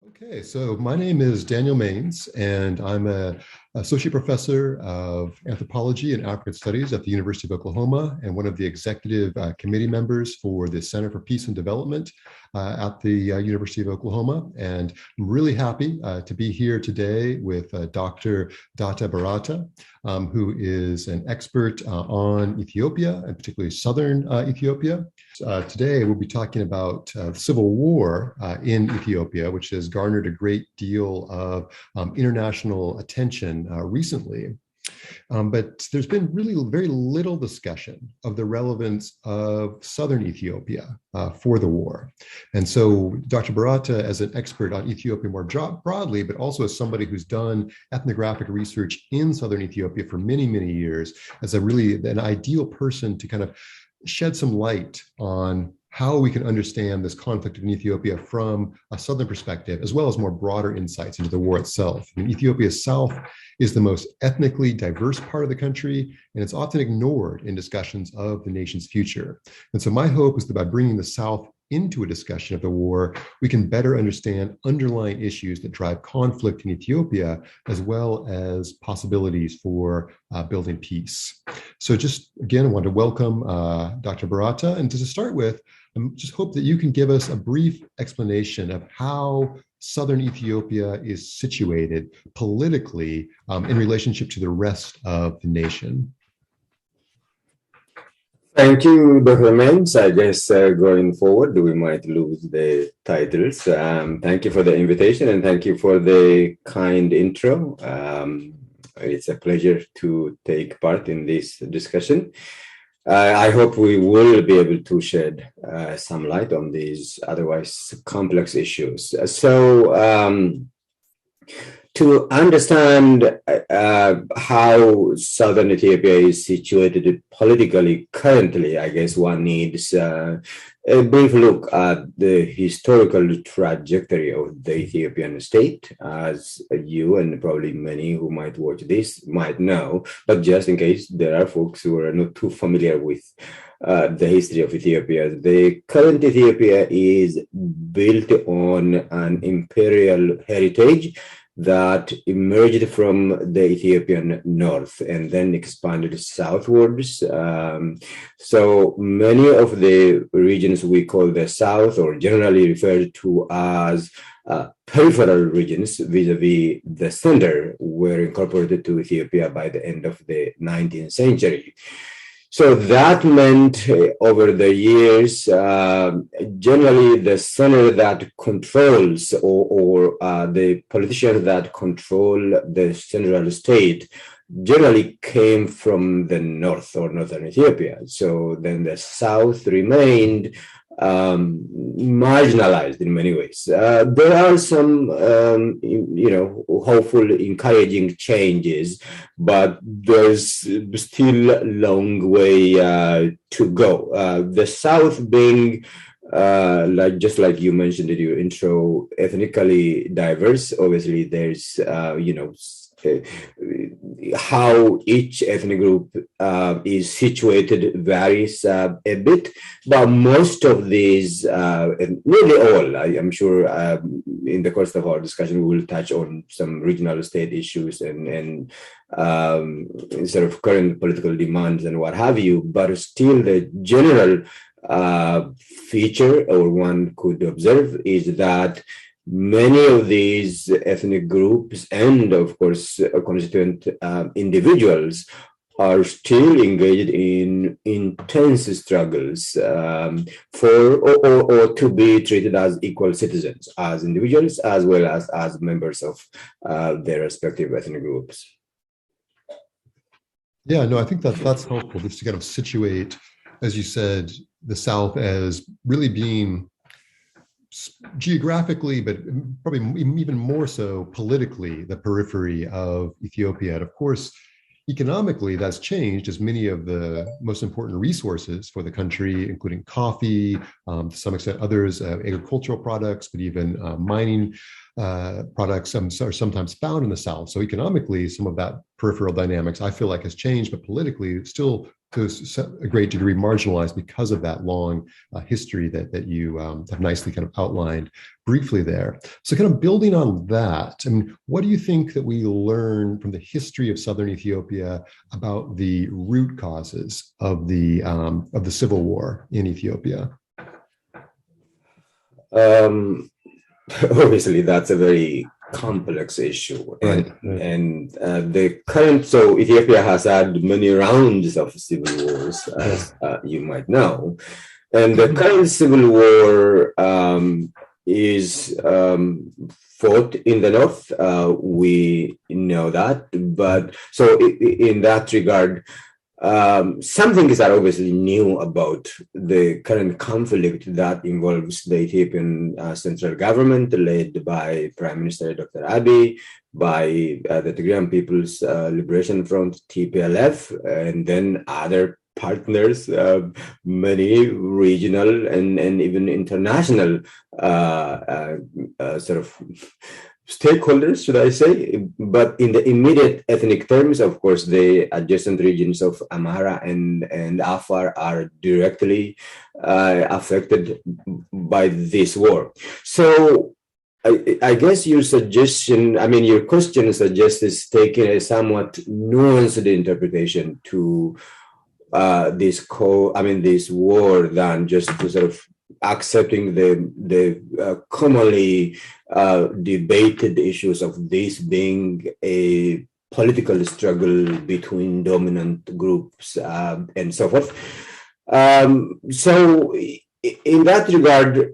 Okay, so my name is Daniel Maines, and I'm an associate professor of anthropology and African studies at the University of Oklahoma, and one of the executive committee members for the Center for Peace and Development at the University of Oklahoma. And I'm really happy to be here today with Dr. Data Barata, who is an expert on Ethiopia, and particularly Southern Ethiopia. Today, we'll be talking about civil war in Ethiopia, which has garnered a great deal of international attention recently. But there's been really very little discussion of the relevance of Southern Ethiopia for the war. And so Dr. Barata, as an expert on Ethiopia more broadly, but also as somebody who's done ethnographic research in Southern Ethiopia for many, many years, as an ideal person to kind of shed some light on how we can understand this conflict in Ethiopia from a Southern perspective, as well as more broader insights into the war itself. I mean, Ethiopia's South is the most ethnically diverse part of the country, and it's often ignored in discussions of the nation's future. And so my hope is that by bringing the South into a discussion of the war, we can better understand underlying issues that drive conflict in Ethiopia, as well as possibilities for building peace. So just again, I want to welcome Dr. Barata. And to start with, I just hope that you can give us a brief explanation of how Southern Ethiopia is situated politically in relationship to the rest of the nation. Thank you, Dr. Menz. I guess going forward, we might lose the titles. Thank you for the invitation and thank you for the kind intro. It's a pleasure to take part in this discussion. I hope we will be able to shed some light on these otherwise complex issues. To understand how Southern Ethiopia is situated politically currently, I guess one needs a brief look at the historical trajectory of the Ethiopian state, as you and probably many who might watch this might know, but just in case there are folks who are not too familiar with the history of Ethiopia. The current Ethiopia is built on an imperial heritage that emerged from the Ethiopian north and then expanded southwards. So many of the regions we call the south, or generally referred to as peripheral regions vis-a-vis the center, were incorporated to Ethiopia by the end of the 19th century. So that meant over the years, generally the center that controls or the politicians that control the central state generally came from the north or northern Ethiopia. So then the south remained marginalized in many ways. There are some, hopeful, encouraging changes, but there's still a long way to go. The South being, just like you mentioned in your intro, ethnically diverse. Obviously, there's, how each ethnic group is situated varies a bit, but most of these, nearly all, I'm sure in the course of our discussion, we will touch on some regional state issues and sort of current political demands and what have you, but still the general feature or one could observe is that many of these ethnic groups and, of course, constituent individuals are still engaged in intense struggles or to be treated as equal citizens, as individuals, as well as members of their respective ethnic groups. Yeah, no, I think that's helpful, just to kind of situate, as you said, the South as really being geographically, but probably even more so politically, the periphery of Ethiopia. And of course, economically, that's changed as many of the most important resources for the country, including coffee, to some extent others, agricultural products, but even mining products are sometimes found in the South. So economically, some of that peripheral dynamics, I feel like, has changed, but politically, still to a great degree marginalized because of that long history that you have nicely kind of outlined briefly there. So kind of building on that, I mean, what do you think that we learn from the history of Southern Ethiopia about the root causes of the civil war in Ethiopia? Obviously, that's a very complex issue, right. And the current, so Ethiopia has had many rounds of civil wars, as you might know, and the current civil war is fought in the north. We know that, but so in that regard, some things are obviously new about the current conflict that involves the Ethiopian central government led by Prime Minister Dr. Abiy, by the Tigrayan People's Liberation Front, TPLF, and then other partners, many regional and even international sort of stakeholders, should I say, but in the immediate ethnic terms, of course, the adjacent regions of Amhara and Afar are directly affected by this war. So I guess your suggestion, I mean, your question suggests taking a somewhat nuanced interpretation to this war than just to sort of accepting the commonly debated issues of this being a political struggle between dominant groups and so forth. So in that regard,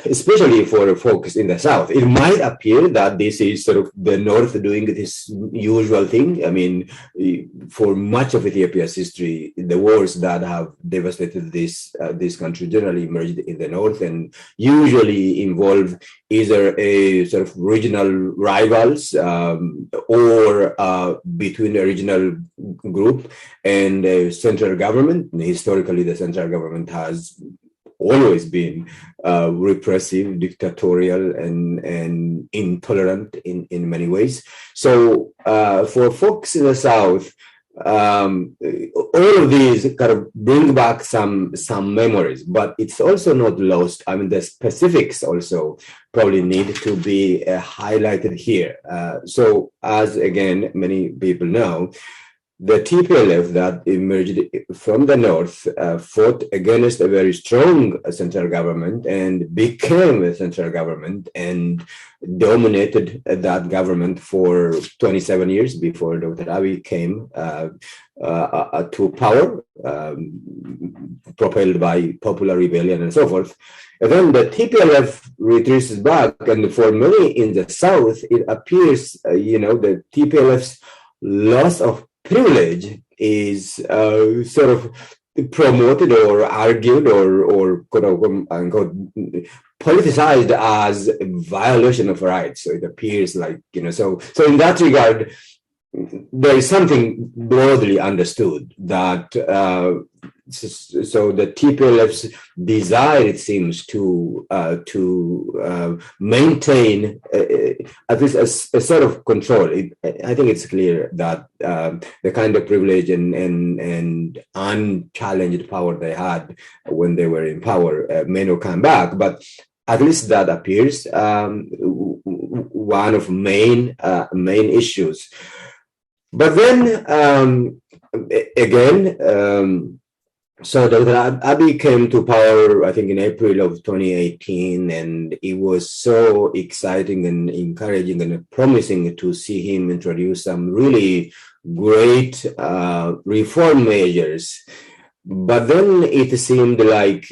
especially for folks in the South, it might appear that this is sort of the North doing this usual thing. I mean, for much of Ethiopia's history, the wars that have devastated this country generally emerged in the North and usually involve either a sort of regional rivals or between a regional group and a central government. Historically, the central government has always been repressive, dictatorial, and intolerant in many ways. So for folks in the South, all of these kind of bring back some memories, but it's also not lost. I mean, the specifics also probably need to be highlighted here. So as again, many people know, the TPLF that emerged from the north fought against a very strong central government and became a central government and dominated that government for 27 years before Dr. Abiy came to power, propelled by popular rebellion and so forth. And then the TPLF retreats back, and for many in the south, it appears, the TPLF's loss of privilege is sort of promoted or argued or quote unquote politicized as a violation of rights. So it appears like, so in that regard, there is something broadly understood that so the TPLF's desire, it seems, to maintain at least a sort of control. I think it's clear that the kind of privilege and unchallenged power they had when they were in power may not come back, but at least that appears one of main issues. But then again. So Dr. Abiy came to power, I think, in April of 2018, and it was so exciting and encouraging and promising to see him introduce some really great reform measures. But then it seemed like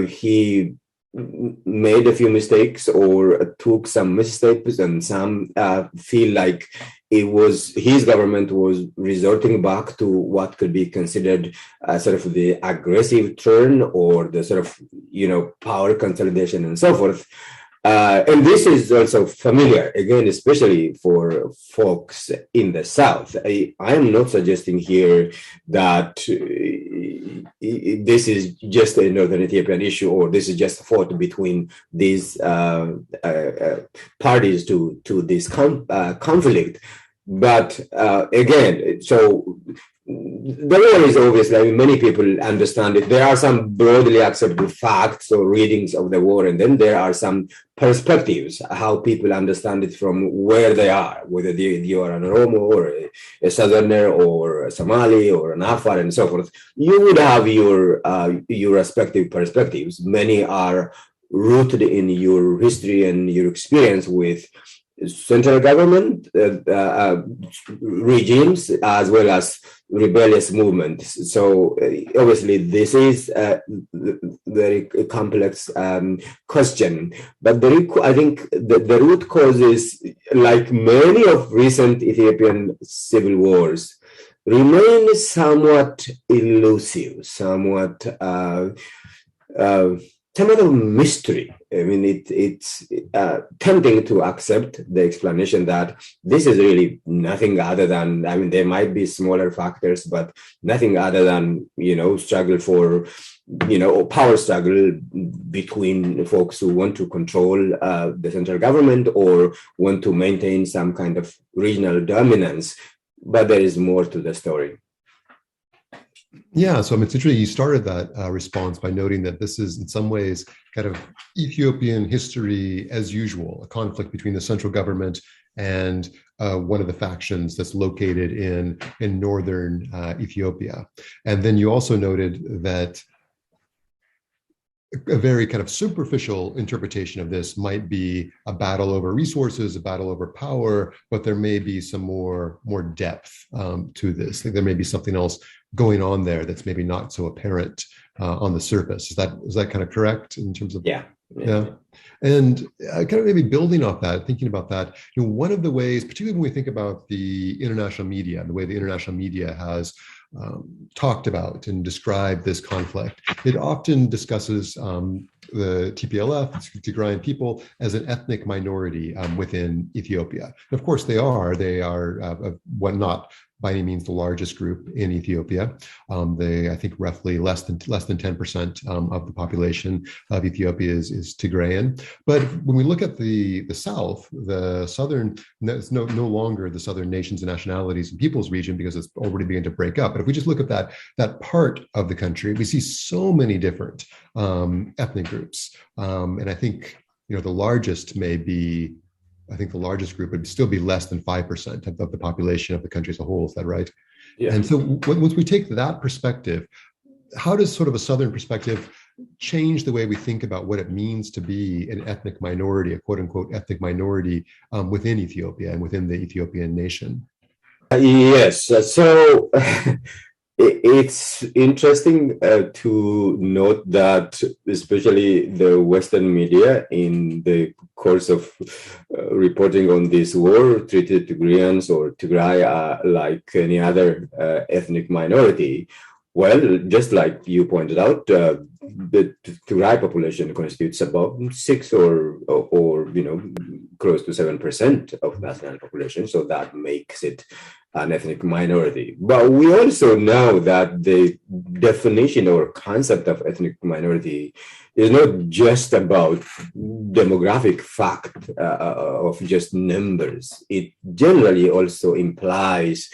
he made a few mistakes or took some missteps, and some feel like it was his government was resorting back to what could be considered sort of the aggressive turn or the sort of, power consolidation and so forth. And this is also familiar, again, especially for folks in the South. I am not suggesting here that this is just a Northern Ethiopian issue or this is just fought between these parties to this conflict. But again, so the war is obviously, I mean, many people understand it. There are some broadly accepted facts or readings of the war, and then there are some perspectives, how people understand it from where they are, whether you are an Oromo or a Southerner or a Somali or an Afar and so forth. You would have your respective perspectives. Many are rooted in your history and your experience with central government regimes as well as rebellious movements. So obviously this is a very complex question, but I think the root cause is, like many of recent Ethiopian civil wars, remain somewhat elusive, somewhat of mystery. I mean, it's tempting to accept the explanation that this is really nothing other than, I mean, there might be smaller factors, but nothing other than, struggle for, power struggle between folks who want to control the central government or want to maintain some kind of regional dominance. But there is more to the story. Yeah, so it's interesting you started that response by noting that this is in some ways kind of Ethiopian history as usual, a conflict between the central government and one of the factions that's located in northern Ethiopia. And then you also noted that a very kind of superficial interpretation of this might be a battle over resources, a battle over power, but there may be some more depth to this. There may be something else going on there that's maybe not so apparent on the surface. Is that kind of correct in terms of? Yeah. And kind of maybe building off that, thinking about that, one of the ways, particularly when we think about the international media, the way the international media has talked about and described this conflict, it often discusses the TPLF, Tigrayan people, as an ethnic minority within Ethiopia. And of course, they are not by any means the largest group in Ethiopia. I think roughly less than 10% of the population of Ethiopia is Tigrayan. But when we look at the South, the Southern, it's no longer the Southern nations and nationalities and peoples region because it's already beginning to break up. But if we just look at that part of the country, we see so many different ethnic groups. And I think the largest group would still be less than 5% of the population of the country as a whole. Is that right? Yeah. And so once we take that perspective, how does sort of a Southern perspective change the way we think about what it means to be an ethnic minority, a quote unquote ethnic minority within Ethiopia and within the Ethiopian nation? Yes. So it's interesting to note that especially the Western media, in the course of reporting on this war, treated Tigrayans or Tigray like any other ethnic minority. Well, just like you pointed out, the Tigray population constitutes about 6 or close to 7% of national population. So that makes it an ethnic minority. But we also know that the definition or concept of ethnic minority is not just about demographic fact of just numbers. It generally also implies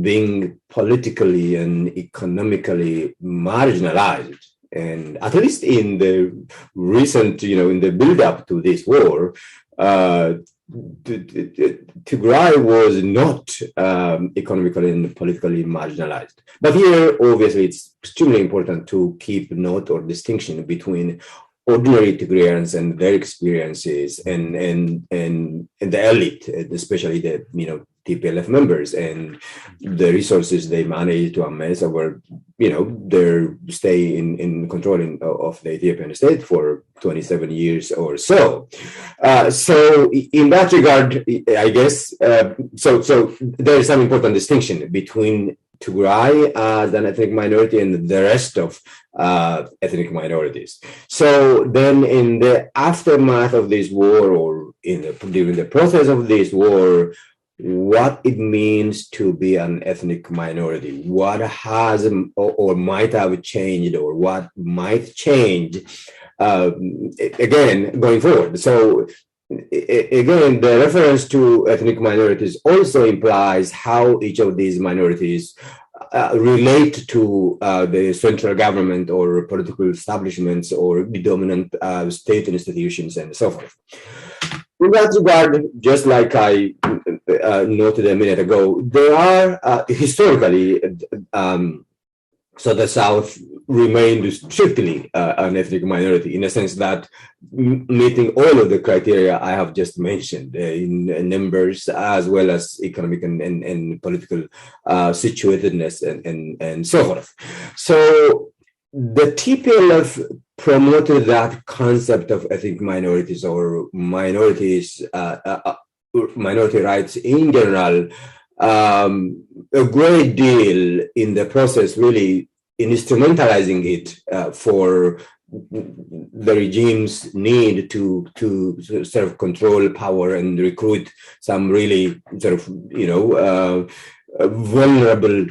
being politically and economically marginalized. And at least in the recent, in the build-up to this war, Tigray was not economically and politically marginalized. But here, obviously, it's extremely important to keep note or distinction between ordinary Tigrayans and their experiences and the elite, especially the TPLF members and the resources they managed to amass over their stay in control of the Ethiopian state for 27 years or so. So in that regard, I guess, so there is some important distinction between Tigray as an ethnic minority and the rest of ethnic minorities. So then in the aftermath of this war or during the process of this war, what it means to be an ethnic minority, what has or might have changed or what might change again going forward. So again, the reference to ethnic minorities also implies how each of these minorities relate to the central government or political establishments or the dominant state institutions and so forth. In that regard, just like I noted a minute ago, there are historically, so the South remained strictly an ethnic minority in a sense that meeting all of the criteria I have just mentioned in numbers as well as economic and political situatedness and so forth. So the TPLF promoted that concept of ethnic minorities or minorities, minority rights in general, a great deal in the process, really instrumentalizing it for the regime's need to sort of control power and recruit some really sort of, vulnerable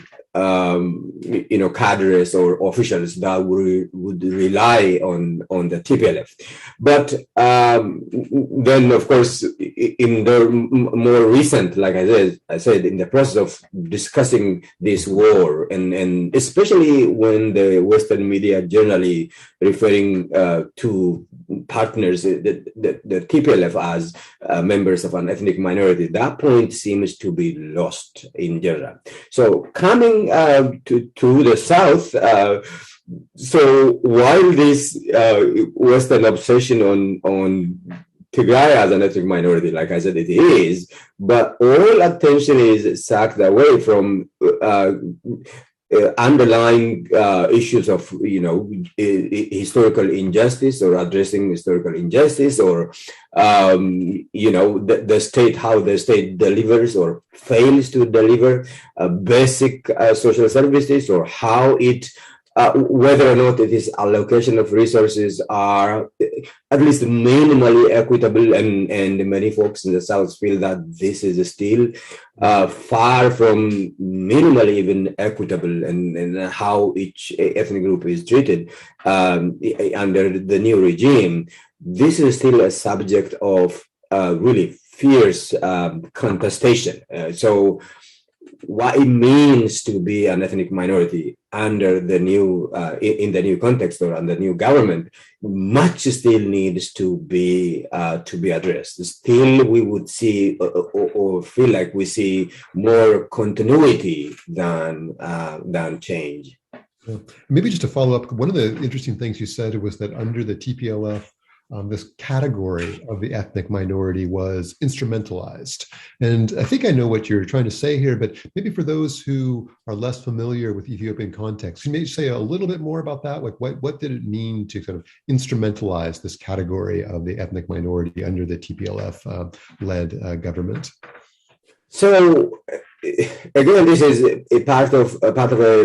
cadres or officials that would rely on the TPLF. But then, of course, in the more recent, like I said, in the process of discussing this war, and especially when the Western media generally referring to partners, the TPLF as members of an ethnic minority, that point seems to be lost in general. So coming to the South, so while this Western obsession on Tigray as an ethnic minority, like I said, it is, but all attention is sucked away from underlying issues of historical injustice or addressing historical injustice or the state, how the state delivers or fails to deliver basic social services, or how it whether or not its allocation of resources are at least minimally equitable, and many folks in the South feel that this is still far from minimally even equitable, and how each ethnic group is treated under the new regime. This is still a subject of really fierce contestation. So what it means to be an ethnic minority under the new in the new context or under the new government, much still needs to be addressed. Still, we would see or feel like we see more continuity than change. Yeah. Maybe just to follow up, one of the interesting things you said was that under the TPLF, this category of the ethnic minority was instrumentalized. And I think I know what you're trying to say here, but maybe for those who are less familiar with Ethiopian context, you may say a little bit more about that. Like what did it mean to kind of instrumentalize this category of the ethnic minority under the TPLF led government? So again, this is a part of a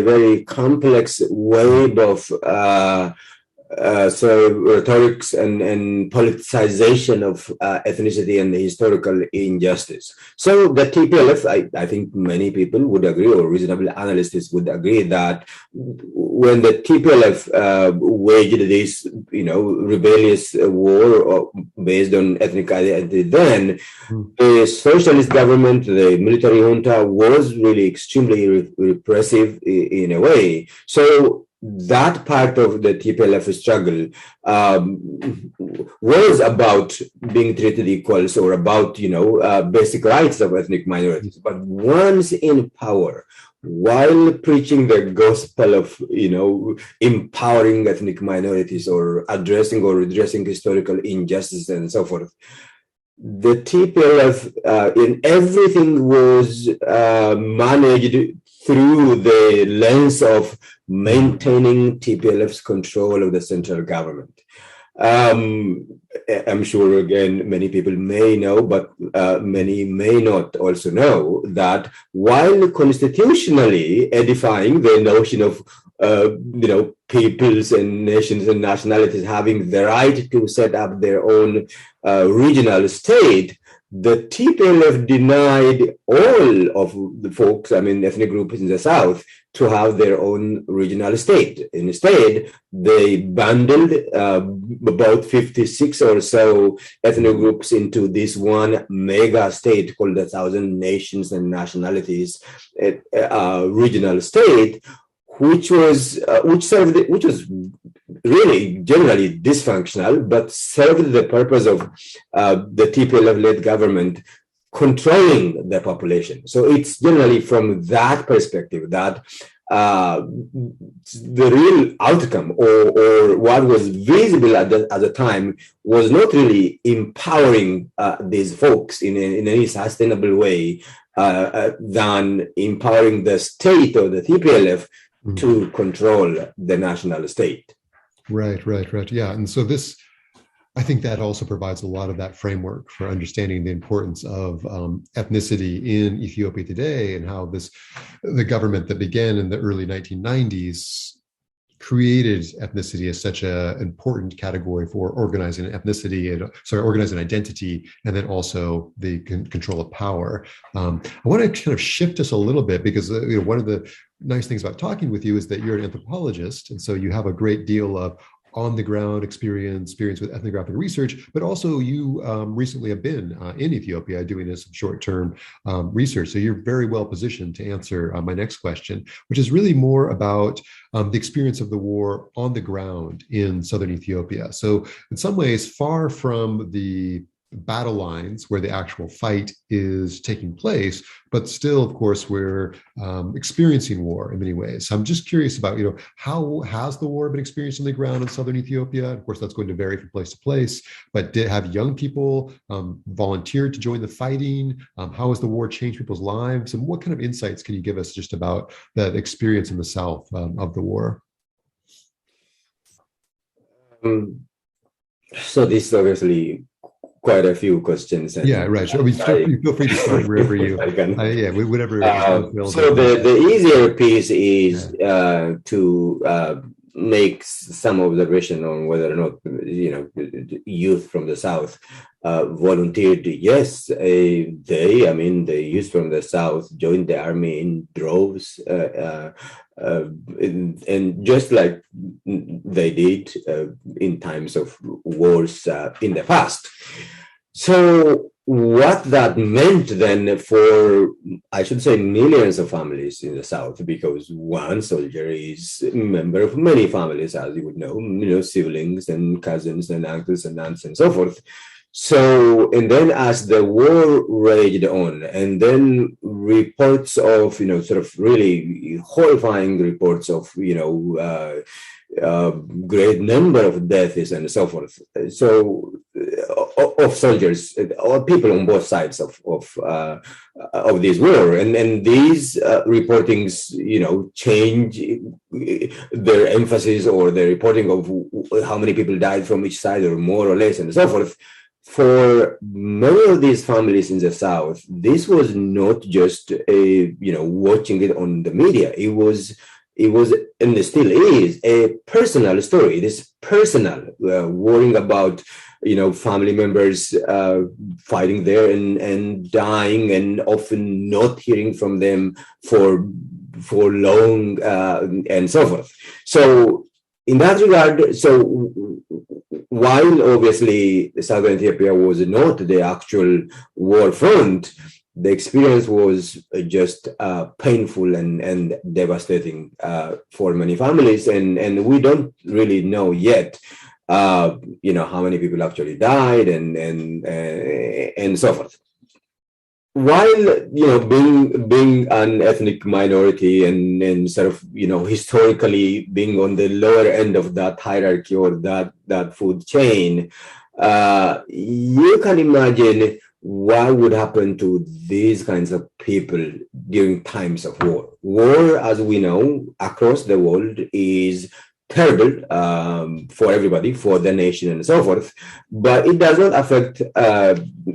very complex wave of rhetorics and politicization of ethnicity and the historical injustice. So the TPLF, I think many people would agree, or reasonable analysts would agree, that when the TPLF waged this, rebellious war based on ethnic identity, then the socialist government, the military junta, was really extremely repressive in a way. So that part of the TPLF struggle was about being treated equals, or about, basic rights of ethnic minorities. But once in power, while preaching the gospel of, empowering ethnic minorities or addressing or redressing historical injustice and so forth, the TPLF in everything was managed through the lens of maintaining TPLF's control of the central government. I'm sure, again, many people may know, but many may not also know that while constitutionally edifying the notion of peoples and nations and nationalities having the right to set up their own regional state, the TPLF denied all of the folks, ethnic groups in the South, to have their own regional state. Instead, they bundled about 56 or so ethnic groups into this one mega state called the Thousand Nations and Nationalities regional state, which was really generally dysfunctional, but served the purpose of the TPLF-led government controlling the population. So it's generally from that perspective that the real outcome or what was visible at the time was not really empowering these folks in any sustainable way than empowering the state or the TPLF to control the national state. Right. Yeah. And so this, I think that also provides a lot of that framework for understanding the importance of ethnicity in Ethiopia today, and how the government that began in the early 1990s created ethnicity as such an important category for organizing organizing identity, and then also the control of power. I want to kind of shift us a little bit, because one of the nice things about talking with you is that you're an anthropologist, and so you have a great deal of on-the-ground experience with ethnographic research, but also you recently have been in Ethiopia doing this short-term research. So you're very well positioned to answer my next question, which is really more about the experience of the war on the ground in Southern Ethiopia. So in some ways, far from the battle lines where the actual fight is taking place, but still, of course, we're experiencing war in many ways. So I'm just curious about, how has the war been experienced on the ground in Southern Ethiopia? Of course, that's going to vary from place to place, but have young people volunteered to join the fighting? How has the war changed people's lives? And what kind of insights can you give us just about that experience in the South of the war? So this is obviously quite a few questions. Yeah, right. So, feel free to start wherever you. Whatever. So the easier piece is to make some observation on whether or not youth from the South volunteered. Yes, the youth from the South joined the army in droves, and just like they did in times of wars in the past. So what that meant then for, I should say, millions of families in the South, because one soldier is a member of many families, as you would know, siblings and cousins and uncles and aunts and so forth. So, and then as the war raged on, and then reports of, sort of really horrifying reports of, great number of deaths and so forth. So, of soldiers or people on both sides of this war, and these reportings, change their emphasis or the reporting of how many people died from each side, or more or less, and so forth. For many of these families in the South, this was not just watching it on the media. It was and it still is a personal story. It is personal, worrying about family members fighting there and dying, and often not hearing from them for long, and so forth. So in that regard, while obviously Southern Ethiopia was not the actual war front, the experience was just painful and devastating for many families, and we don't really know yet, how many people actually died and so forth. While being an ethnic minority and sort of historically being on the lower end of that hierarchy or that food chain, you can imagine what would happen to these kinds of people during times of war. War, as we know, across the world is terrible for everybody, for the nation and so forth, but it does not affect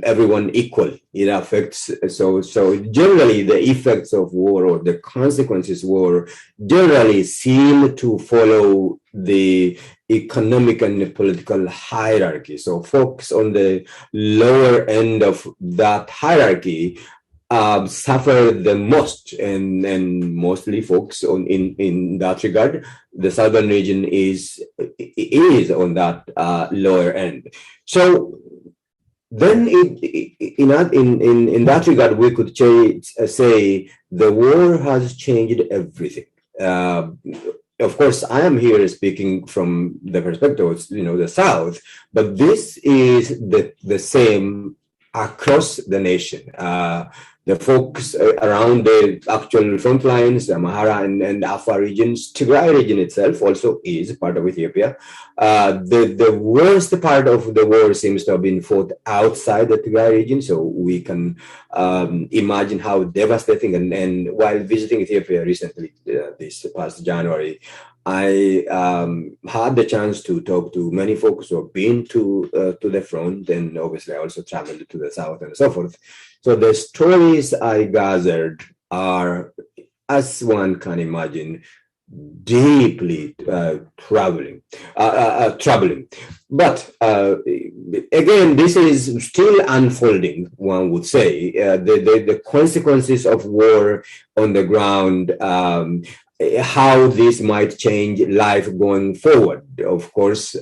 everyone equally. It affects, so generally the effects of war or the consequences of war generally seem to follow the economic and political hierarchy. So folks on the lower end of that hierarchy suffer the most, and mostly folks in that regard. The southern region is on that lower end. So then in that regard, we could say the war has changed everything. Of course, I am here speaking from the perspective of, the South, but this is the same across the nation. The folks around the actual front lines, the Amhara and Afar regions, Tigray region itself also is part of Ethiopia. The worst part of the war seems to have been fought outside the Tigray region, so we can imagine how devastating. And while visiting Ethiopia recently, this past January, I had the chance to talk to many folks who have been to the front, and obviously I also traveled to the south and so forth. So the stories I gathered are, as one can imagine, deeply troubling. But again, this is still unfolding, one would say. The consequences of war on the ground, how this might change life going forward. Of course,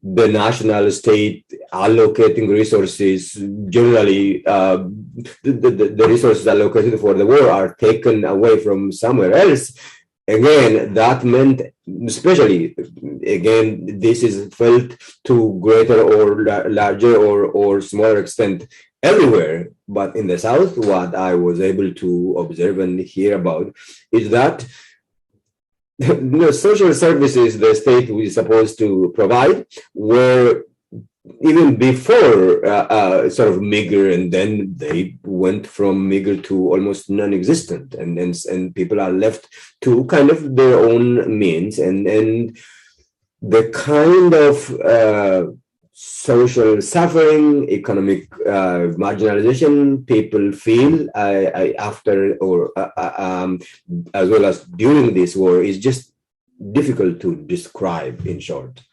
the national state allocating resources, generally the resources allocated for the war are taken away from somewhere else. Again, that meant, especially, again, this is felt to greater or larger or smaller extent everywhere. But in the South, what I was able to observe and hear about is that the social services the state was supposed to provide were, even before sort of meager, and then they went from meager to almost non-existent, and people are left to kind of their own means, and the kind of social suffering, economic marginalization people feel after or as well as during this war is just difficult to describe, in short.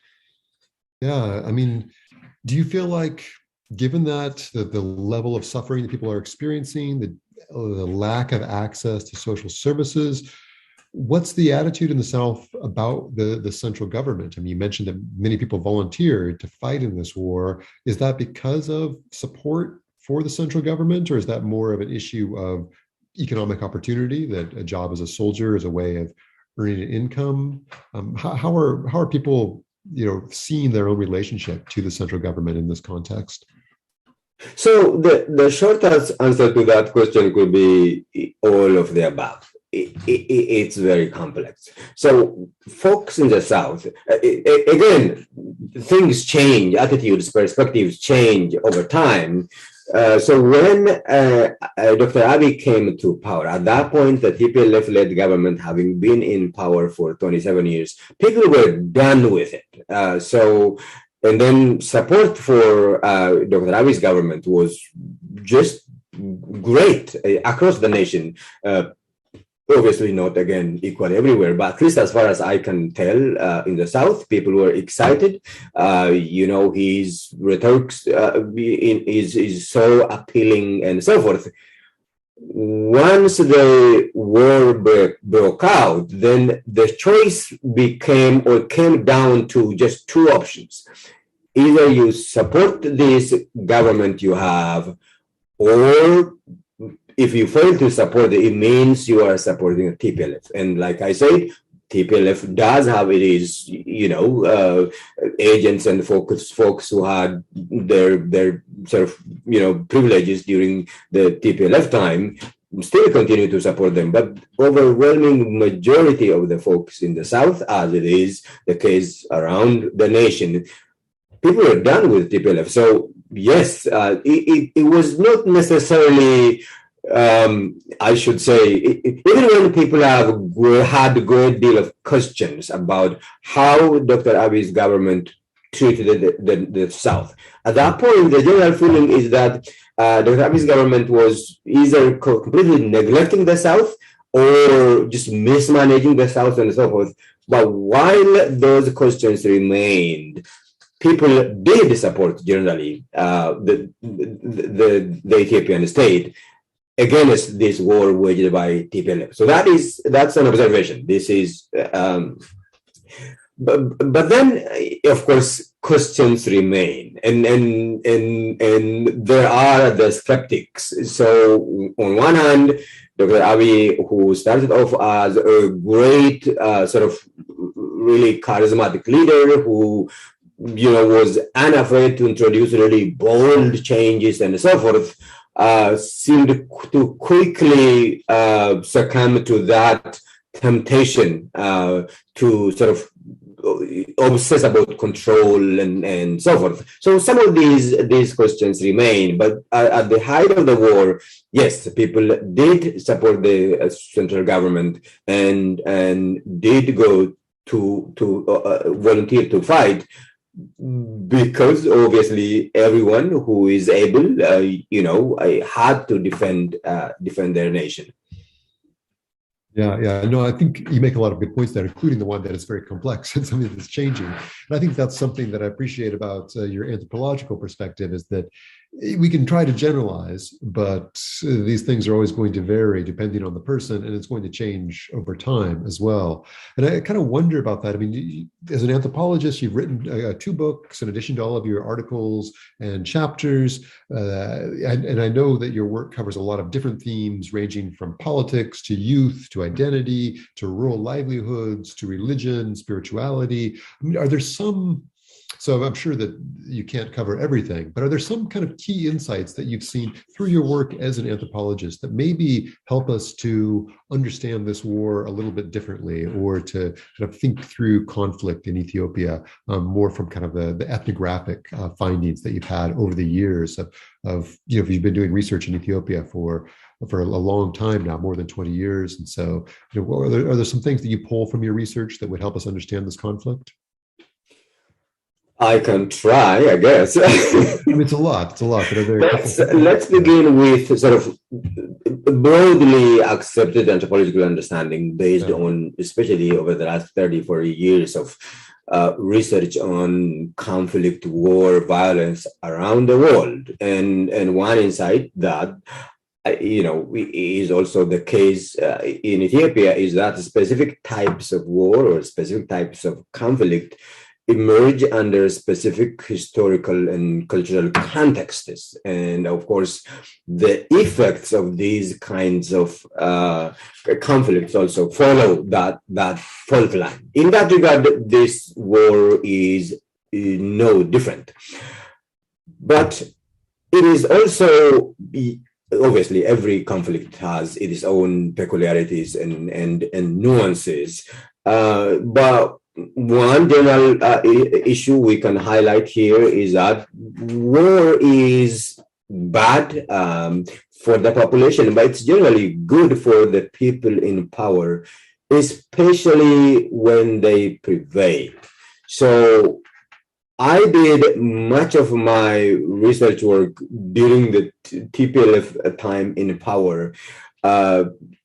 Yeah, I mean, do you feel like, given that the level of suffering that people are experiencing, the lack of access to social services, what's the attitude in the South about the central government? I mean, you mentioned that many people volunteered to fight in this war. Is that because of support for the central government, or is that more of an issue of economic opportunity, that a job as a soldier is a way of earning an income? How are people, seeing their own relationship to the central government in this context? So the short answer to that question could be all of the above. It's very complex. So folks in the South, again, things change, attitudes, perspectives change over time. So when Dr. Abiy came to power, at that point, the TPLF-led government, having been in power for 27 years, people were done with it. And then support for Dr. Abiy's government was just great across the nation. Obviously not, again, equal everywhere, but at least as far as I can tell, in the South, people were excited. His rhetoric is so appealing and so forth. Once the war broke out, then the choice came down to just two options. Either you support this government you have, or if you fail to support it, it means you are supporting TPLF. And like I said, TPLF does have its, agents and folks who had their sort of, privileges during the TPLF time, still continue to support them. But overwhelming majority of the folks in the South, as it is the case around the nation, people are done with TPLF. So yes, it was not necessarily, I should say, even when people have had a great deal of questions about how Dr. Abiy's government treated the South, at that point, the general feeling is that Dr. Abiy's government was either completely neglecting the South, or just mismanaging the South and so forth. But while those questions remained, people did support generally the Ethiopian state against this war waged by TPLF. So that's an observation. This is, but then of course questions remain, and there are the skeptics. So on one hand, Dr. Abiy, who started off as a great sort of really charismatic leader who was unafraid to introduce really bold changes and so forth, seemed to quickly succumb to that temptation to sort of obsess about control and so forth. So some of these questions remain, but at the height of the war, yes, people did support the central government and did go to volunteer to fight, because obviously everyone who is able, had to defend their nation. Yeah. No, I think you make a lot of good points there, including the one that is very complex and something that's changing. And I think that's something that I appreciate about your anthropological perspective, is that we can try to generalize, but these things are always going to vary depending on the person, and it's going to change over time as well. And I kind of wonder about that. I mean, as an anthropologist, you've written 2 books in addition to all of your articles and chapters. And I know that your work covers a lot of different themes, ranging from politics to youth to identity to rural livelihoods to religion, spirituality. I mean, are there some... So I'm sure that you can't cover everything, but are there some kind of key insights that you've seen through your work as an anthropologist that maybe help us to understand this war a little bit differently, or to kind of think through conflict in Ethiopia more from kind of the ethnographic findings that you've had over the years of if you've been doing research in Ethiopia for a long time now, more than 20 years. And so, are there some things that you pull from your research that would help us understand this conflict? I can try, I guess. I mean, it's a lot. But let's begin with sort of broadly accepted anthropological understanding based on, especially over the last 30, 40 years of research on conflict, war, violence around the world. And one insight that is also the case in Ethiopia is that specific types of war or specific types of conflict emerge under specific historical and cultural contexts. And of course, the effects of these kinds of conflicts also follow that fault line. In that regard, this war is no different. But it is also, obviously, every conflict has its own peculiarities and nuances. But one general issue we can highlight here is that war is bad for the population, but it's generally good for the people in power, especially when they prevail. So I did much of my research work during the TPLF time in power.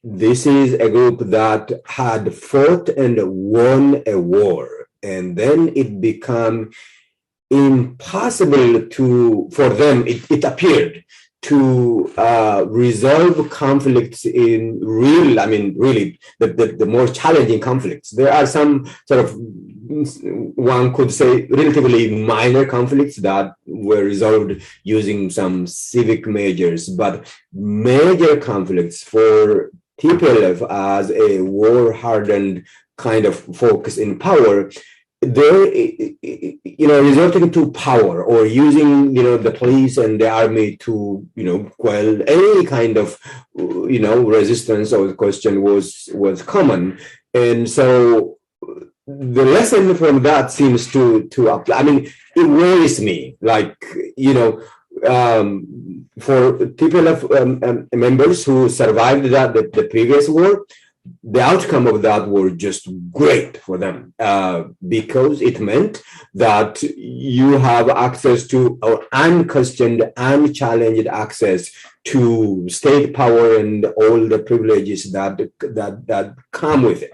This is a group that had fought and won a war, and then it became impossible for them, it appeared, to resolve conflicts in really the more challenging conflicts. There are some sort of, one could say, relatively minor conflicts that were resolved using some civic measures, but major conflicts for TPLF as a war-hardened kind of focus in power, they're resorting to power or using the police and the army to quell any kind of resistance or question was common. And so the lesson from that seems to apply. I mean, it worries me, for TPLF members who survived the previous war, the outcome of that was just great for them, because it meant that you have access to, or unquestioned, unchallenged access to state power and all the privileges that come with it.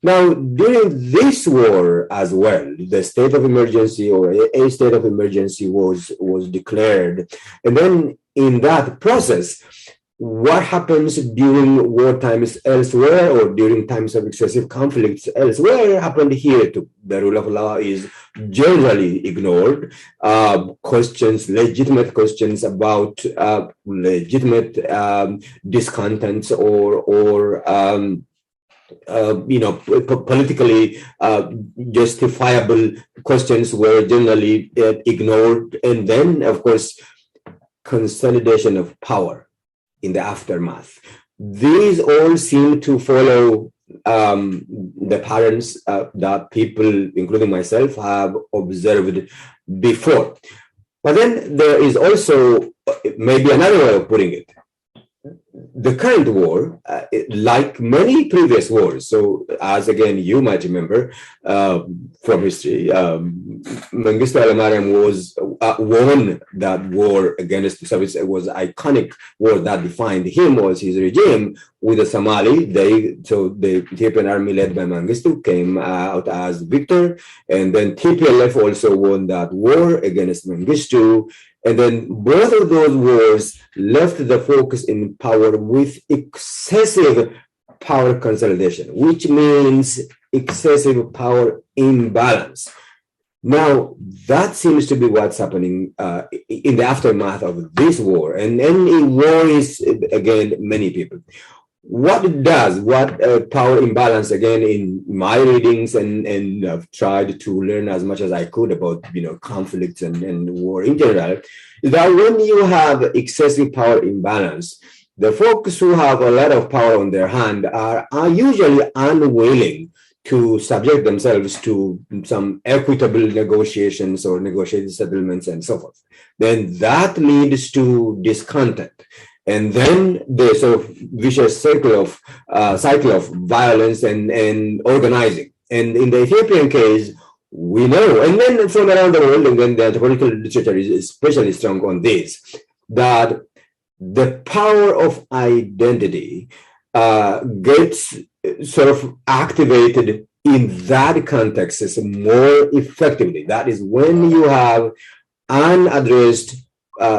Now, during this war as well, the state of emergency, or a state of emergency, was declared. And then in that process, what happens during war times elsewhere, or during times of excessive conflicts elsewhere, happened here too. The rule of law is generally ignored. Legitimate questions about legitimate discontents or politically justifiable questions were generally ignored. And then, of course, consolidation of power in the aftermath. These all seem to follow the patterns that people, including myself, have observed before. But then there is also maybe another way of putting it. The current war, like many previous wars, so as again you might remember from history, Mengistu Hailemariam won that war against the Soviets. It was an iconic war that defined him, was his regime with the Somali. So the Ethiopian army led by Mengistu came out as victor, and then TPLF also won that war against Mengistu. And then both of those wars left the focus in power with excessive power consolidation, which means excessive power imbalance. Now, that seems to be what's happening in the aftermath of this war. And it worries, again, many people. What it does, power imbalance, again, in my readings, and I've tried to learn as much as I could about, conflicts and war in general, is that when you have excessive power imbalance, the folks who have a lot of power on their hand are usually unwilling to subject themselves to some equitable negotiations or negotiated settlements and so forth. Then that leads to discontent. And then there's a vicious cycle of violence and organizing. And in the Ethiopian case, we know, and then from around the world, and then the anthropological literature is especially strong on this, that the power of identity gets sort of activated in that context more effectively. That is when you have unaddressed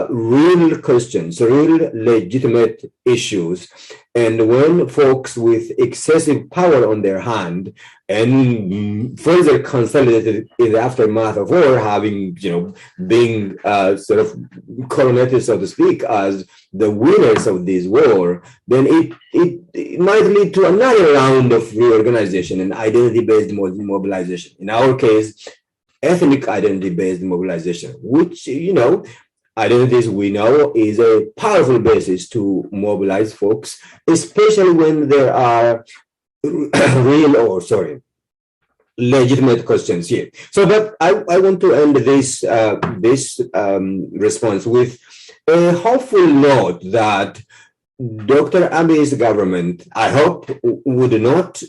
real questions, real legitimate issues, and when folks with excessive power on their hand and further consolidated in the aftermath of war, having being sort of coronated, so to speak, as the winners of this war, then it might lead to another round of reorganization and identity-based mobilization. In our case, ethnic identity-based mobilization, which Identities, we know, is a powerful basis to mobilize folks, especially when there are legitimate questions here. So, but I want to end this response with a hopeful note that Dr. Abiy's government, I hope, would not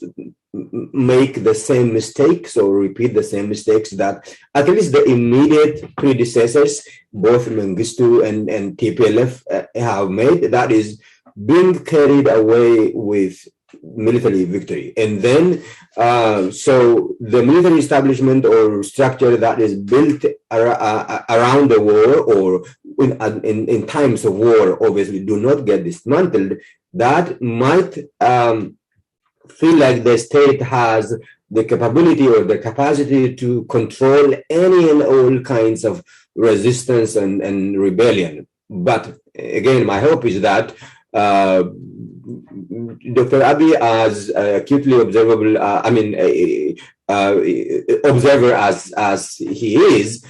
make the same mistakes or repeat the same mistakes that at least the immediate predecessors, both Mengistu and TPLF, have made. That is, being carried away with military victory. And then, so the military establishment or structure that is built around the war or in times of war, obviously, do not get dismantled. That might feel like the state has the capability or the capacity to control any and all kinds of resistance and rebellion. But again, my hope is that Dr. Abiy, as acutely observable, observer as he is,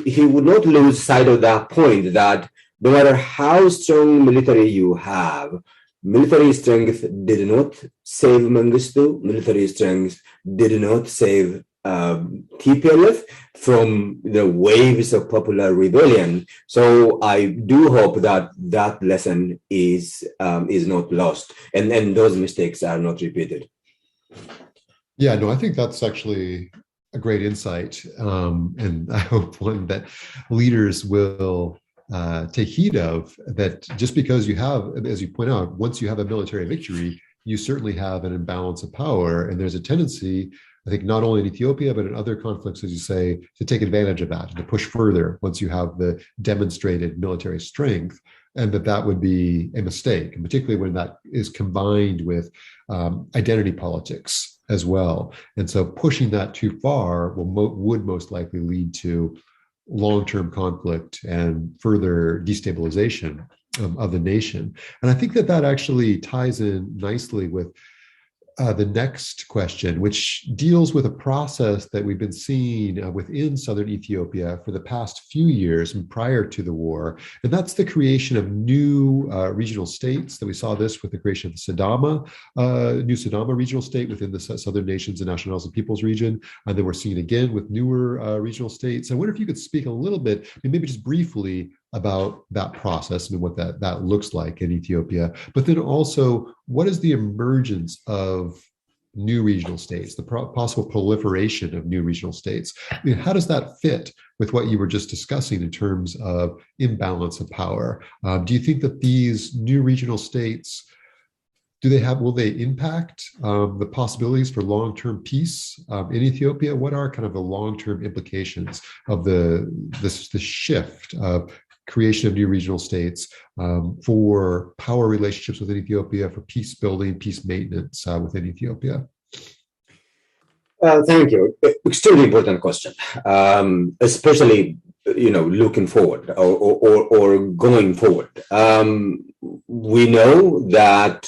he would not lose sight of that point that no matter how strong military you have, military strength did not save Mengistu. Military strength did not save TPLF from the waves of popular rebellion. So I do hope that that lesson is not lost, and those mistakes are not repeated. Yeah, no, I think that's actually a great insight, and I hope one that leaders will take heed of, that just because you have, as you point out, once you have a military victory, you certainly have an imbalance of power. And there's a tendency, I think, not only in Ethiopia, but in other conflicts, as you say, to take advantage of that, to push further once you have the demonstrated military strength, and that would be a mistake, and particularly when that is combined with identity politics as well. And so pushing that too far would most likely lead to long-term conflict and further destabilization of the nation. And I think that actually ties in nicely with the next question, which deals with a process that we've been seeing within Southern Ethiopia for the past few years and prior to the war. And that's the creation of new regional states. That we saw this with the creation of the new Sidama regional state within the Southern Nations and Nationalities and Peoples region. And then we're seeing again with newer regional states. I wonder if you could speak a little bit, maybe just briefly, about that process and what that looks like in Ethiopia, but then also what is the emergence of new regional states, the possible proliferation of new regional states? I mean, how does that fit with what you were just discussing in terms of imbalance of power? Do you think that these new regional states, will they impact the possibilities for long-term peace in Ethiopia? What are kind of the long-term implications of the shift of creation of new regional states for power relationships within Ethiopia, for peace building, peace maintenance within Ethiopia? Thank you. Extremely important question, especially looking forward or going forward. We know that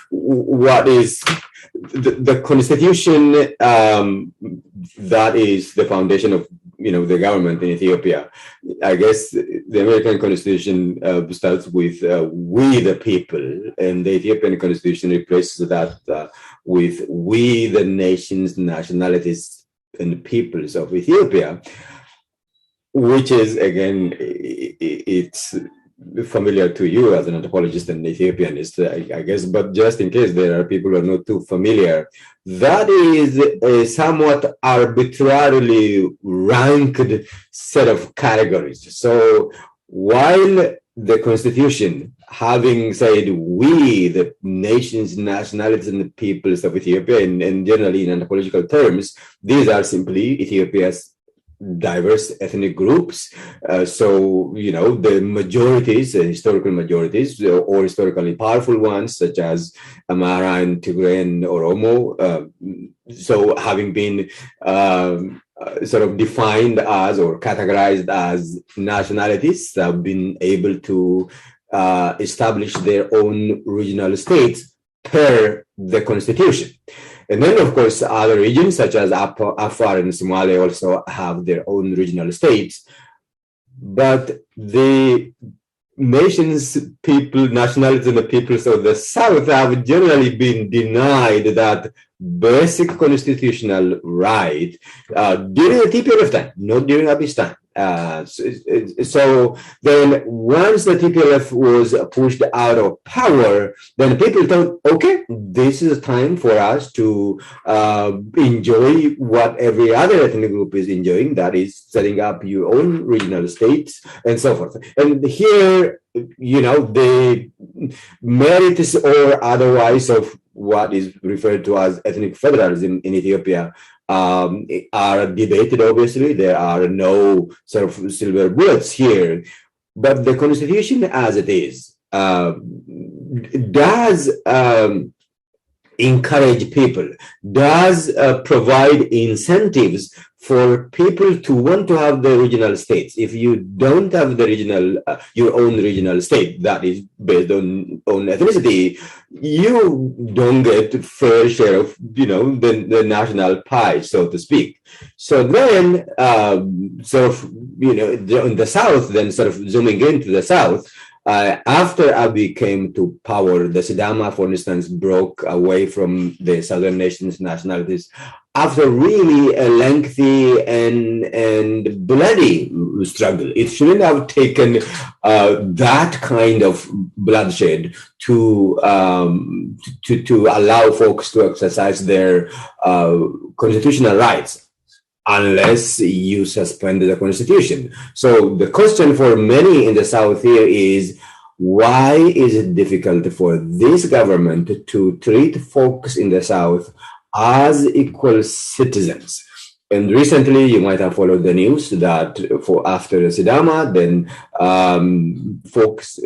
what is the Constitution, that is the foundation of the government in Ethiopia. I guess the American Constitution starts with "we the people," and the Ethiopian Constitution replaces that with "we the nations, nationalities, and peoples of Ethiopia," which is, again, it's familiar to you as an anthropologist and Ethiopianist, I guess, but just in case there are people who are not too familiar, that is a somewhat arbitrarily ranked set of categories. So while the Constitution, having said "we, the nations, nationalities, and the peoples of Ethiopia," and generally in anthropological terms, these are simply Ethiopia's diverse ethnic groups. So, the majorities, historical majorities, or historically powerful ones, such as Amara and Tigray and Oromo, so having been sort of defined as or categorized as nationalities, have been able to establish their own regional states per the Constitution. And then, of course, other regions such as Afar and Somalia also have their own regional states. But the nations, people, nationalities, and the peoples of the South have generally been denied that basic constitutional right during the TPLF time, not during Abiy's time. So then once the TPLF was pushed out of power, then people thought, okay, this is a time for us to enjoy what every other ethnic group is enjoying, that is setting up your own regional states and so forth. And here, the merits or otherwise of what is referred to as ethnic federalism in Ethiopia are debated. Obviously, there are no sort of silver bullets here, but the Constitution as it is does encourage people, does provide incentives for people to want to have the regional states. If you don't have the your own regional state that is based on ethnicity, you don't get fair share of, the national pie, so to speak. So then, in the South, then sort of zooming into the South, After Abiy came to power, the Sidama, for instance, broke away from the Southern nations nationalities after really a lengthy and bloody struggle. It shouldn't have taken that kind of bloodshed to allow folks to exercise their constitutional rights, unless you suspend the constitution. So the question for many in the South here is, why is it difficult for this government to treat folks in the South as equal citizens? And recently, you might have followed the news that after Sidama, then folks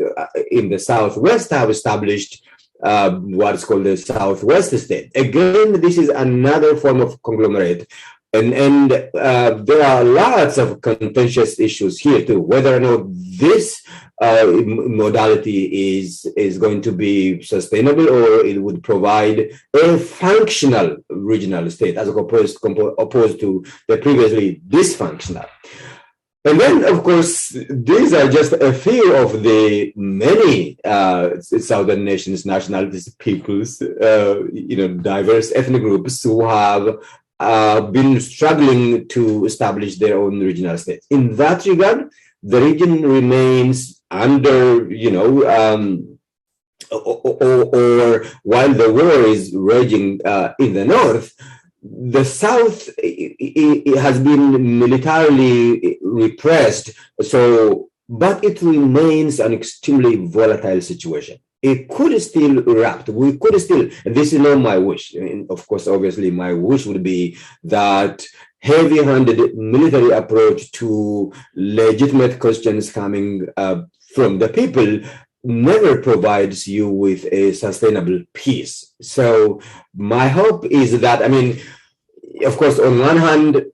in the Southwest have established what's called the Southwest state. Again, this is another form of conglomerate. And there are lots of contentious issues here too, whether or not this modality is going to be sustainable, or it would provide a functional regional state as opposed to the previously dysfunctional. And then, of course, these are just a few of the many Southern nations, nationalities, peoples, diverse ethnic groups who have been struggling to establish their own regional states. In that regard, the region remains under, or while the war is raging in the north, the South has been militarily repressed. But it remains an extremely volatile situation. It could still erupt. We could still, and this is not my wish. And of course, obviously, my wish would be that heavy-handed military approach to legitimate questions coming from the people never provides you with a sustainable peace. So my hope is that, of course, on one hand,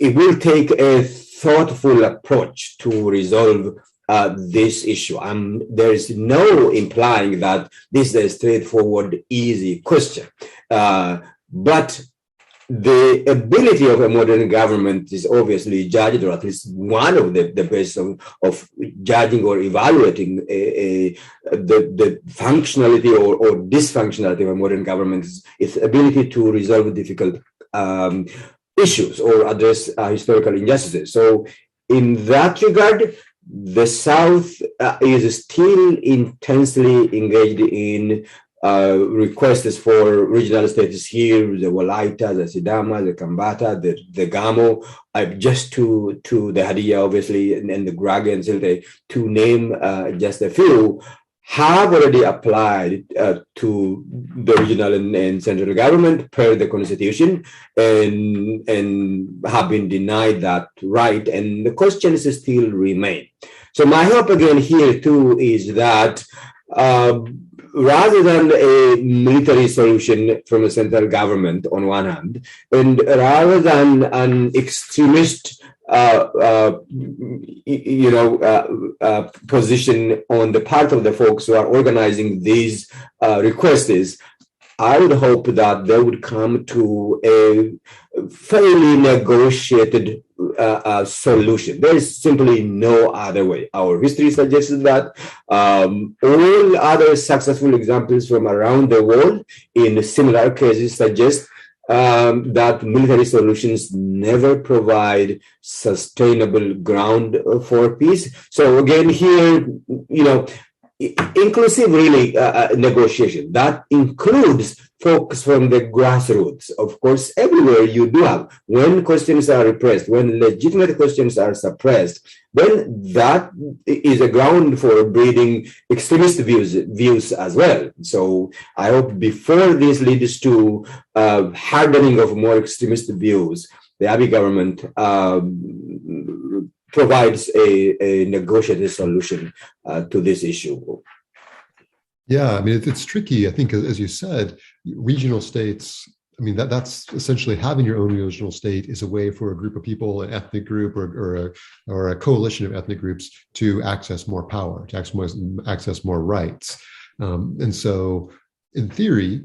it will take a thoughtful approach to resolve this issue. There is no implying that this is a straightforward, easy question. But the ability of a modern government is obviously judged, or at least one of the basis of judging or evaluating the functionality or dysfunctionality of a modern government is its ability to resolve difficult issues or address historical injustices. So in that regard, the South is still intensely engaged in requests for regional status here, the Walaita, the Sidama, the Kambata, the Gamo, just to the Hadia, obviously, and the Grage and Silte, to name just a few, have already applied to the regional and central government per the constitution and have been denied that right. And the questions still remain. So my hope again here too is that rather than a military solution from a central government on one hand, and rather than an extremist position on the part of the folks who are organizing these requests, I would hope that they would come to a fairly negotiated solution. There is simply no other way. Our history suggests that all other successful examples from around the world in similar cases suggest that military solutions never provide sustainable ground for peace. So again, here, inclusive really negotiation that includes folks from the grassroots. Of course, everywhere you do have, when questions are repressed, when legitimate questions are suppressed, then that is a ground for breeding extremist views as well. So I hope before this leads to hardening of more extremist views, the Abiy government provides a negotiated solution to this issue. Yeah, it's tricky. I think, as you said, regional states, that's essentially having your own regional state is a way for a group of people, an ethnic group or a coalition of ethnic groups to access more power, to access more rights. And so in theory,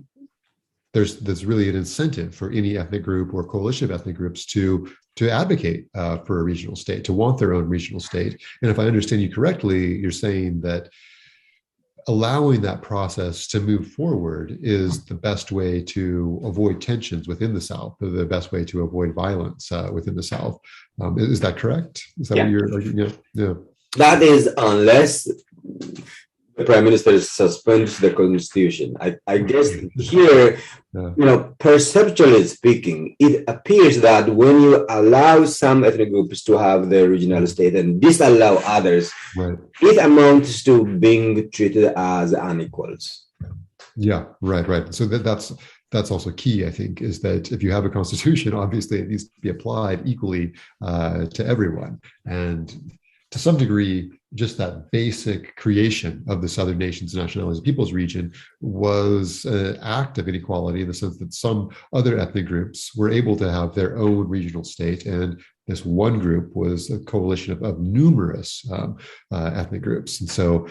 there's really an incentive for any ethnic group or coalition of ethnic groups to to advocate for a regional state, to want their own regional state. And if I understand you correctly, you're saying that allowing that process to move forward is the best way to avoid tensions within the South, or the best way to avoid violence within the South. Is that correct? Is that what you're arguing? Yeah. That is, unless the Prime Minister suspends the Constitution. I guess here, perceptually speaking, it appears that when you allow some ethnic groups to have their regional state and disallow others, right, it amounts to being treated as unequals. Yeah, right. So that's also key, I think, is that if you have a constitution, obviously it needs to be applied equally to everyone. And to some degree, just that basic creation of the Southern Nations, Nationalities, and Peoples region was an act of inequality in the sense that some other ethnic groups were able to have their own regional state, and this one group was a coalition of numerous ethnic groups. And so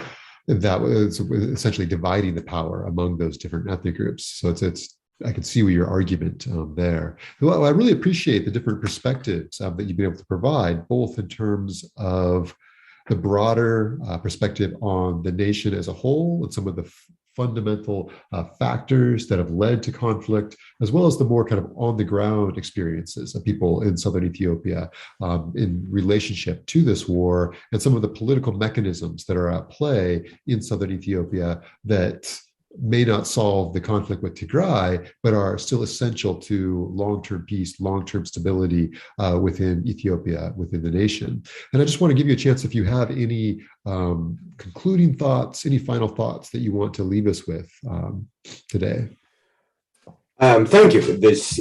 that was essentially dividing the power among those different ethnic groups. So it's I can see your argument there. Well, I really appreciate the different perspectives that you've been able to provide, both in terms of the broader perspective on the nation as a whole and some of the fundamental factors that have led to conflict, as well as the more kind of on-the-ground experiences of people in Southern Ethiopia in relationship to this war, and some of the political mechanisms that are at play in Southern Ethiopia that may not solve the conflict with Tigray, but are still essential to long-term peace, long-term stability within Ethiopia, within the nation. And I just want to give you a chance, if you have any concluding thoughts, any final thoughts that you want to leave us with today. Thank you. This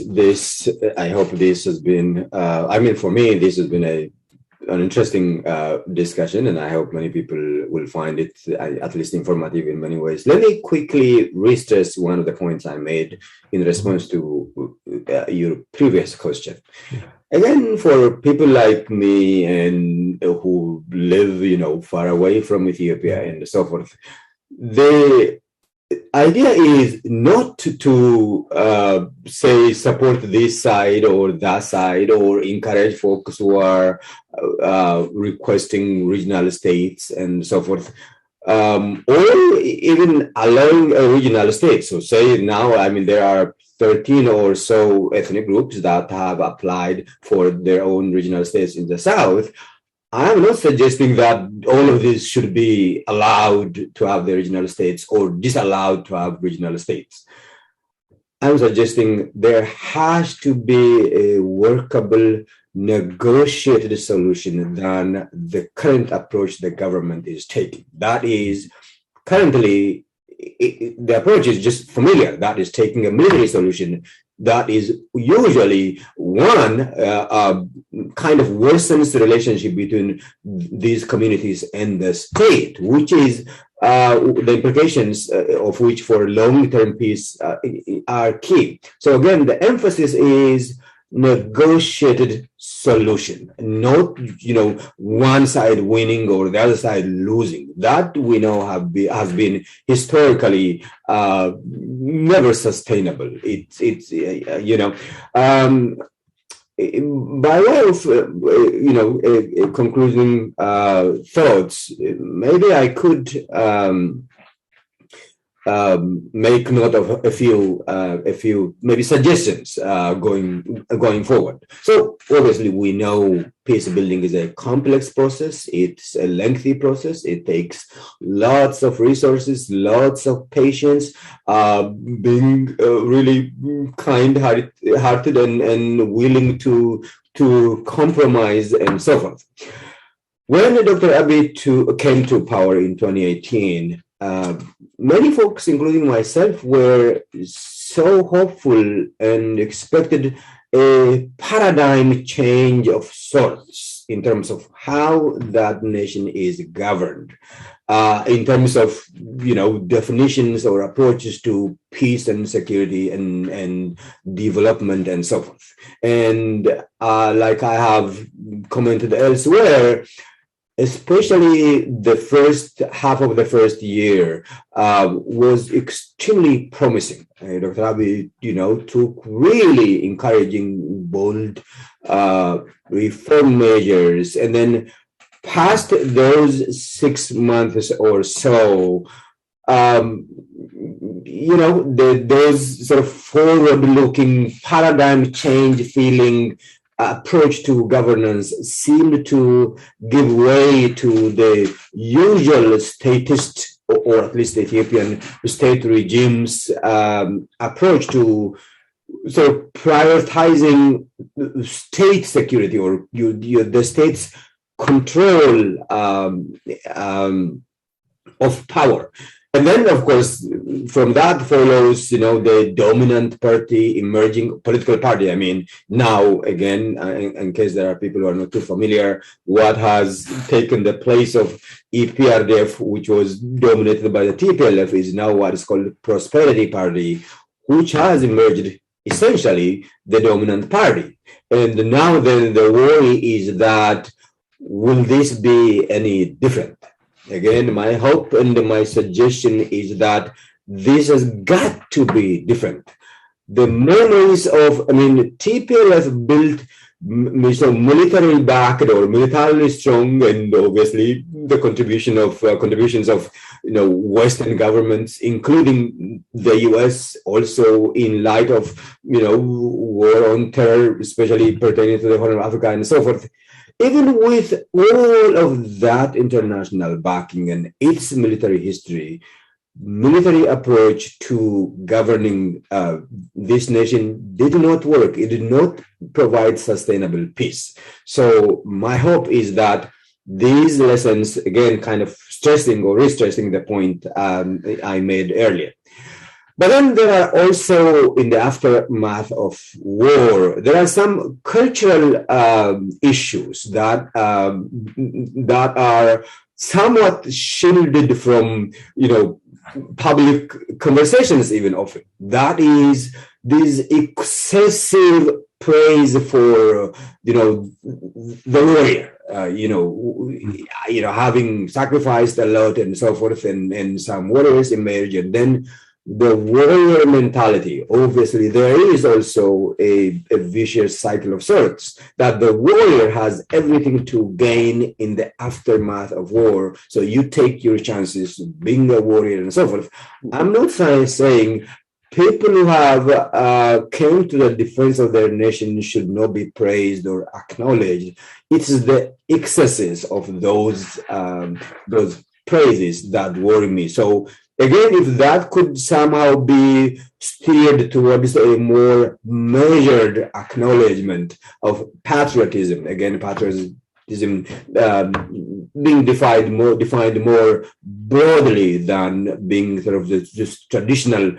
I hope this has been, for me, this has been an interesting discussion, and I hope many people will find it at least informative in many ways. Let me quickly re-stress one of the points I made in response to your previous question. Again, for people like me and who live, far away from Ethiopia and so forth, the idea is not to say support this side or that side, or encourage folks who are requesting regional states and so forth, or even allowing a regional state. So say now, there are 13 or so ethnic groups that have applied for their own regional states in the South. I am not suggesting that all of these should be allowed to have the regional states or disallowed to have regional states. I'm suggesting there has to be a workable, negotiated solution than the current approach the government is taking. That is, currently, the approach is just familiar. That is taking a military solution that is usually one kind of worsens the relationship between these communities and the state, which is the implications of which for long-term peace are key. So again, the emphasis is negotiated solution, not one side winning or the other side losing. That we know has been historically never sustainable. It's by way of concluding thoughts, maybe I could make note of a few maybe suggestions going forward. So obviously we know peace building is a complex process. It's a lengthy process. It takes lots of resources, lots of patience, being really kind-hearted and willing to compromise and so forth. When Dr. Abiy came to power in 2018, many folks, including myself, were so hopeful and expected a paradigm change of sorts in terms of how that nation is governed, in terms of definitions or approaches to peace and security and development and so forth. And like I have commented elsewhere, especially the first half of the first year was extremely promising. Dr. Abiy, took really encouraging, bold reform measures, and then past those 6 months or so, those sort of forward-looking paradigm change feeling approach to governance seemed to give way to the usual statist, or at least Ethiopian state regime's approach to sort of prioritizing state security, or the state's control of power. And then, of course, from that follows, the dominant party, emerging political party. I mean, now, again, in case there are people who are not too familiar, what has taken the place of EPRDF, which was dominated by the TPLF, is now what is called the Prosperity Party, which has emerged essentially the dominant party. And now then the worry is that, will this be any different? Again, my hope and my suggestion is that this has got to be different. The memories of, TPLF built military backed or militarily strong, and obviously the contributions of Western governments, including the US, also in light of war on terror, especially pertaining to the Horn of Africa and so forth. Even with all of that international backing and its military history, military approach to governing this nation did not work. It did not provide sustainable peace. So my hope is that these lessons, again, kind of stressing or re-stressing the point I made earlier. But then there are also, in the aftermath of war, there are some cultural issues that are somewhat shielded from, public conversations even often. That is this excessive praise for, the warrior, having sacrificed a lot and so forth, and some warriors emerge, and then the warrior mentality. Obviously, there is also a vicious cycle of sorts, that the warrior has everything to gain in the aftermath of war. So you take your chances being a warrior and so forth. I'm not saying people who have came to the defense of their nation should not be praised or acknowledged. It's the excesses of those praises that worry me. So again, if that could somehow be steered towards a more measured acknowledgement of patriotism, again, patriotism being defined more broadly than being sort of just traditional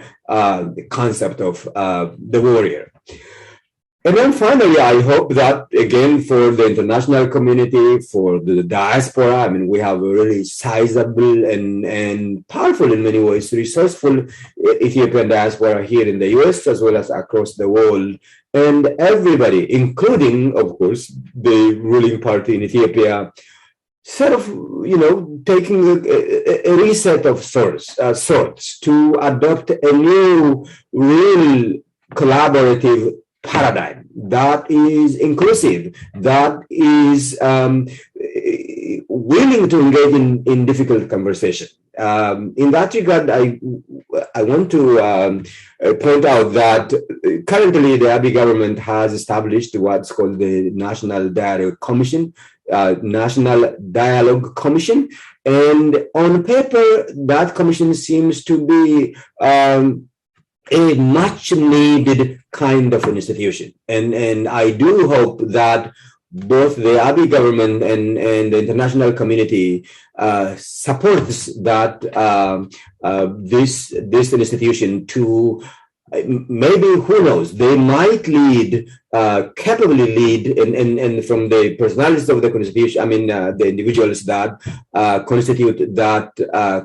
concept of the warrior. And then finally, I hope that, again, for the international community, for the diaspora, we have a really sizable and powerful, in many ways, resourceful Ethiopian diaspora here in the US, as well as across the world. And everybody, including, of course, the ruling party in Ethiopia, sort of, taking a reset of sorts to adopt a new, real collaborative paradigm that is inclusive, that is willing to engage in difficult conversation. In that regard, I want to point out that currently the Abiy government has established what's called the National Dialogue Commission, and on paper, that commission seems to be a much needed kind of an institution. And I do hope that both the Abiy government and the international community supports that this institution to maybe, who knows, they might capably lead, and from the personalities of the constitution, the individuals that constitute that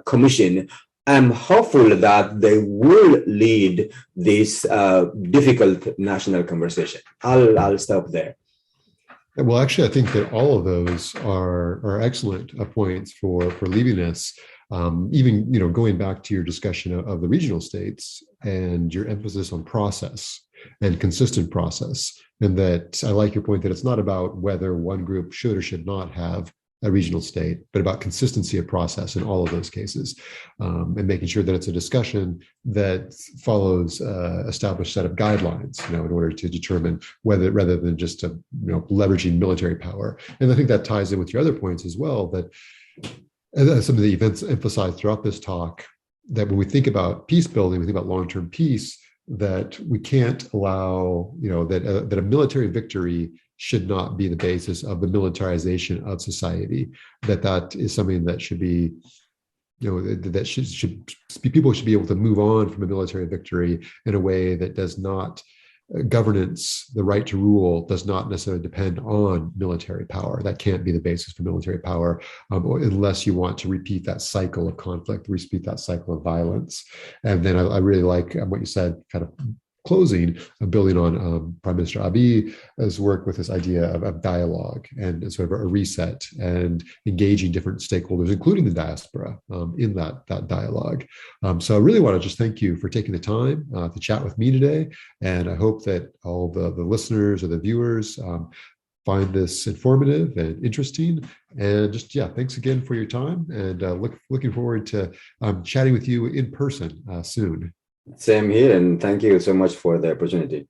commission, I'm hopeful that they will lead this difficult national conversation. I'll stop there. Well, actually, I think that all of those are excellent points for leaving us. Even going back to your discussion of the regional states and your emphasis on process. and consistent process. And that I like your point that it's not about whether one group should or should not have a regional state, but about consistency of process in all of those cases, and making sure that it's a discussion that follows established set of guidelines, in order to determine whether, rather than just leveraging military power. And I think that ties in with your other points as well, that some of the events emphasized throughout this talk, that when we think about peace building, we think about long-term peace, that we can't allow, that a military victory should not be the basis of the militarization of society. That is something that should be, that should be, people should be able to move on from a military victory in a way that does not, governance, the right to rule, does not necessarily depend on military power. That can't be the basis for military power, unless you want to repeat that cycle of conflict, repeat that cycle of violence. And then I really like what you said, kind of closing, building on Prime Minister Abiy's work with this idea of dialogue and sort of a reset and engaging different stakeholders, including the diaspora, in that dialogue. So I really want to just thank you for taking the time to chat with me today. And I hope that all the listeners or the viewers find this informative and interesting. And just, thanks again for your time, and looking forward to chatting with you in person soon. Same here, and thank you so much for the opportunity.